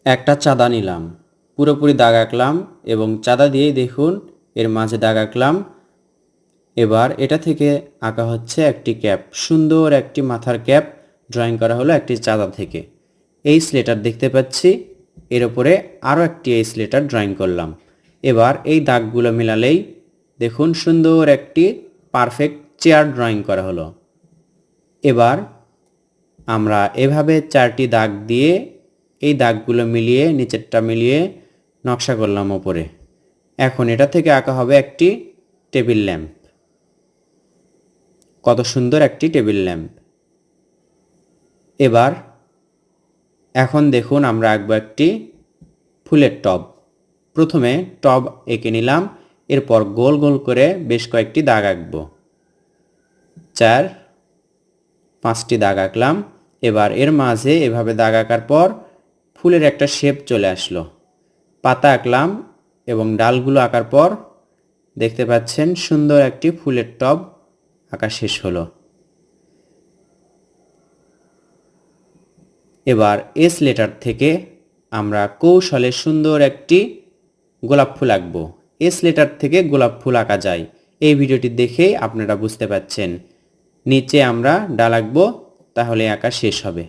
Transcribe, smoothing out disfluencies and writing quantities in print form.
একটা চাঁদা নিলাম, পুরোপুরি দাগ আঁকলাম এবং চাঁদা দিয়েই দেখুন এর মাঝে দাগ আঁকলাম। এবার এটা থেকে আঁকা হচ্ছে একটি ক্যাপ, সুন্দর একটি মাথার ক্যাপ ড্রয়িং করা হলো একটি চাঁদা থেকে। এইচ লেটার দেখতে পাচ্ছি, এর ওপরে আরও একটি এইচ লেটার ড্রয়িং করলাম। এবার এই দাগগুলো মেলালেই দেখুন সুন্দর একটি পারফেক্ট চেয়ার ড্রয়িং করা হলো। এবার আমরা এভাবে 4টি দাগ দিয়ে এই দাগগুলো মিলিয়ে নিচেরটা মিলিয়ে নকশা করলাম ওপরে। এখন এটা থেকে আঁকা হবে একটি টেবিল ল্যাম্প। কত সুন্দর একটি টেবিল ল্যাম্প। এবার এখন দেখুন আমরা আঁকবো একটি ফুলের টব। প্রথমে টব এঁকে নিলাম, এরপর গোল গোল করে বেশ কয়েকটি দাগ আঁকবো। 4-5টি দাগ আঁকলাম। এবার এর মাঝে এভাবে দাগ আঁকার পর ফুলের একটা শেপ চলে আসলো। পাতা আঁকলাম এবং ডালগুলো আঁকার পর দেখতে পাচ্ছেন সুন্দর একটি ফুলের টব আঁকা শেষ হলো। এবার এস লেটার থেকে আমরা কৌশলে সুন্দর একটি গোলাপ ফুল আঁকবো। এস লেটার থেকে গোলাপ ফুল আঁকা যায়, এই ভিডিওটি দেখেই আপনারা বুঝতে পাচ্ছেন। নিচে আমরা ডাল আঁকবো, তাহলে আঁকা শেষ হবে।